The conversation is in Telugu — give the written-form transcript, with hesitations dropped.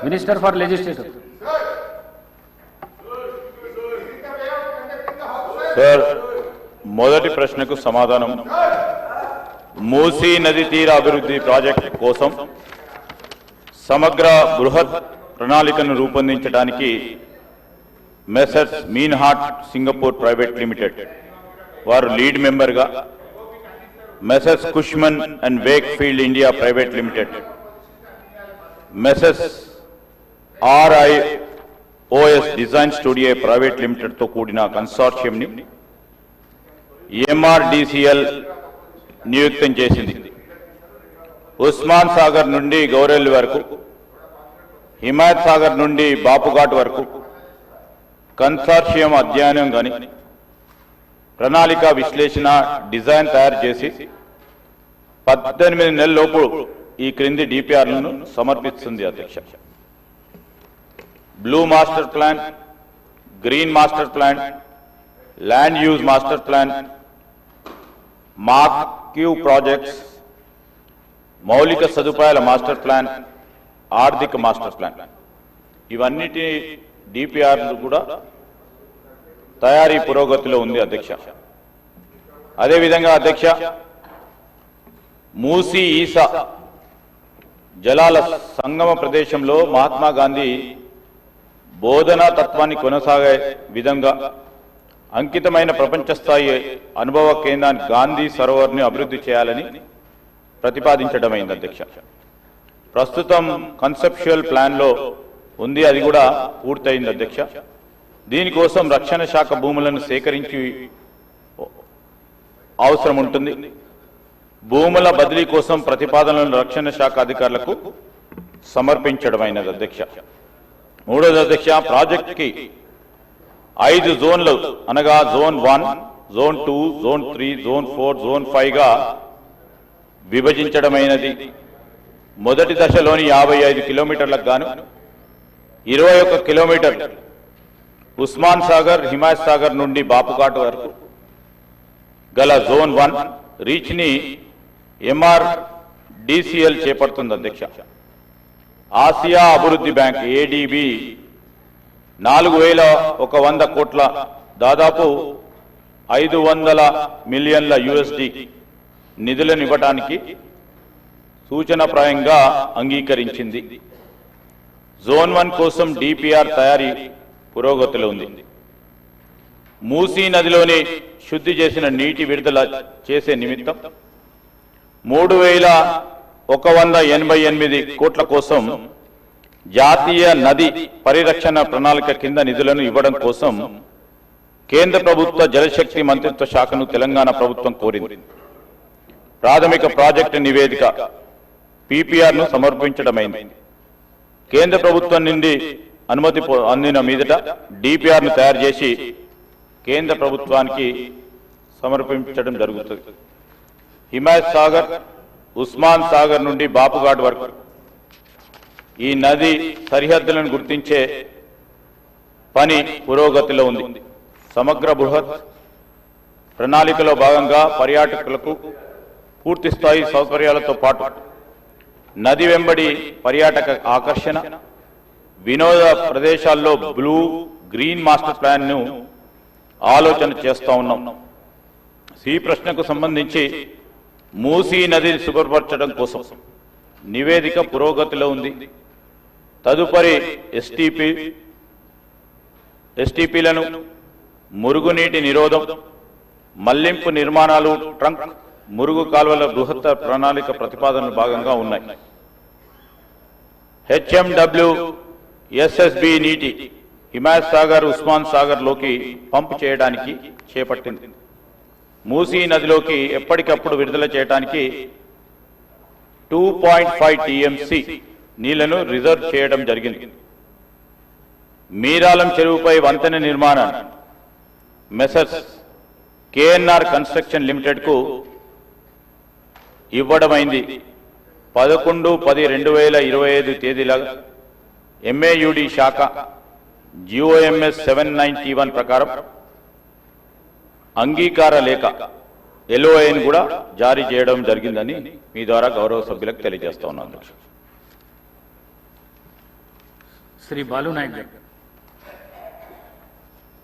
Minister for legislative. సార్, మొదటి ప్రశ్నకు సమాధానం. మూసీ నది తీర అభివృద్ధి ప్రాజెక్టు కోసం సమగ్ర బృహత్ ప్రణాళికను రూపొందించడానికి messrs Meinhardt Singapore private limited వారు లీడ్ మెంబర్గా, messrs Cushman and Wakefield India private limited, messrs RIOS design studio private limited తో కూడిన కన్సార్షియం ని MRDCL నియుక్తం చేసింది. ఉస్మాన్ సాగర్ నుండి గౌరెల్లి వరకు, హిమాయత్ సాగర్ నుండి బాపుఘాట్ వరకు కన్సార్షియం అధ్యయనం గాని ప్రణాళిక విశ్లేషణ డిజైన్ తయారు చేసి 18 నెలలలోపు ఈ క్రింది DPRలను సమర్పిస్తుంది అధ్యక్ష. Blue master plan, green master plan, land use master plan, marquee projects, మౌలిక సదుపాయాల మాస్టర్ ప్లాన్, ఆర్థిక మాస్టర్ ప్లాన్, ఇవన్నిటి DPRలు కూడా తయారీ పురోగతిలో ఉంది అధ్యక్ష. అదేవిధంగా అధ్యక్ష, మూసీ ఈసా జలాల సంగమ ప్రదేశంలో మహాత్మా గాంధీ బోధనా తత్వాన్ని కొనసాగే విధంగా అంకితమైన ప్రపంచ స్థాయి అనుభవ కేంద్రాన్ని గాంధీ సరోవర్ని అభివృద్ధి చేయాలని ప్రతిపాదించడమైంది అధ్యక్ష. ప్రస్తుతం కన్సెప్చువల్ ప్లాన్ లో ఉంది, అది కూడా పూర్తయింది అధ్యక్ష. దీనికోసం రక్షణ శాఖ భూములను సేకరించి అవసరం ఉంటుంది. భూముల బదిలీ కోసం ప్రతిపాదనలను రక్షణ శాఖ అధికారులకు సమర్పించడమైనది అధ్యక్ష. మూడోది అధ్యక్ష, ప్రాజెక్టుకి 5 జోన్లు అనగా zone 1, zone 2, zone 3, zone 4, zone 5గా విభజించడమైనది. మొదటి దశలోని 55 కిలోమీటర్లకు గాను 21 కిలోమీటర్ ఉస్మాన్ సాగర్, హిమాయత్ సాగర్ నుండి బాపుఘాట్ వరకు గల జోన్ 1 రీచ్ ని MRDCL చేపడుతుంది అధ్యక్ష. ఆసియా అభివృద్ధి బ్యాంక్ ADB 4100 కోట్ల దాదాపు 500 మిలియన్ల USD నిధులను ఇవ్వడానికి సూచనప్రాయంగా అంగీకరించింది. జోన్ 1 కోసం DPR తయారీ పురోగతిలో ఉంది. మూసీ నదిలోని శుద్ధి చేసిన నీటి విడుదల చేసే నిమిత్తం 3188 కోట్ల కోసం జాతీయ నది పరిరక్షణ ప్రణాళిక కింద నిధులను ఇవ్వడం కోసం కేంద్ర ప్రభుత్వ జలశక్తి మంత్రిత్వ శాఖను తెలంగాణ ప్రభుత్వం కోరింది. ప్రాథమిక ప్రాజెక్టు నివేదిక PPR ను సమర్పించడమైంది. కేంద్ర ప్రభుత్వం నుండి అనుమతి అందిన మీదట DPR ను తయారు చేసి కేంద్ర ప్రభుత్వానికి సమర్పించడం జరుగుతుంది. హిమాయత్ సాగర్, ఉస్మాన్ సాగర్ నుండి బాపుఘాట్ వరకు ఈ నది సరిహద్దులను గుర్తించే పని పురోగతిలో ఉంది. సమగ్ర బృహత్ ప్రణాళికలో భాగంగా పర్యాటకులకు పూర్తి స్థాయి సౌకర్యాలతో పాటు నది వెంబడి పర్యాటక ఆకర్షణ, వినోద ప్రదేశాల్లో బ్లూ గ్రీన్ మాస్టర్ ప్లాన్ ను ఆలోచన చేస్తా ఉన్నాం. ఈ ప్రశ్నకు సంబంధించి మూసీ నదిని శుభ్రపరచడం కోసం నివేదిక పురోగతిలో ఉంది. తదుపరి STPలను మురుగునీటి నిరోధం, మళ్లింపు నిర్మాణాలు, ట్రంక్ మురుగు కాల్వల బృహత్ ప్రణాళిక ప్రతిపాదనలు భాగంగా ఉన్నాయి. HMWSSB నీటి హిమాయత్ సాగర్, ఉస్మాన్ సాగర్ లోకి పంప్ చేయడానికి చేపట్టింది. మూసీ నదిలోకి ఎప్పటికప్పుడు విడుదల చేయడానికి 2.5 TMC నీళ్లను రిజర్వ్ చేయడం జరిగింది. మీరాలం చెరువుపై వంతెన నిర్మాణాన్ని మెసర్స్ KNR కన్స్ట్రక్షన్ లిమిటెడ్ కు ఇవ్వడమైంది. 11/10/2025 తేదీల MAUD శాఖ GOMS 791 ప్రకారం అంగీకార లేఖ LOIని కూడా జారీ చేయడం జరిగిందని మీ ద్వారా గౌరవ సభ్యులకు తెలియజేస్తా ఉన్నాను. శ్రీ బాలు నాయక్ గారు.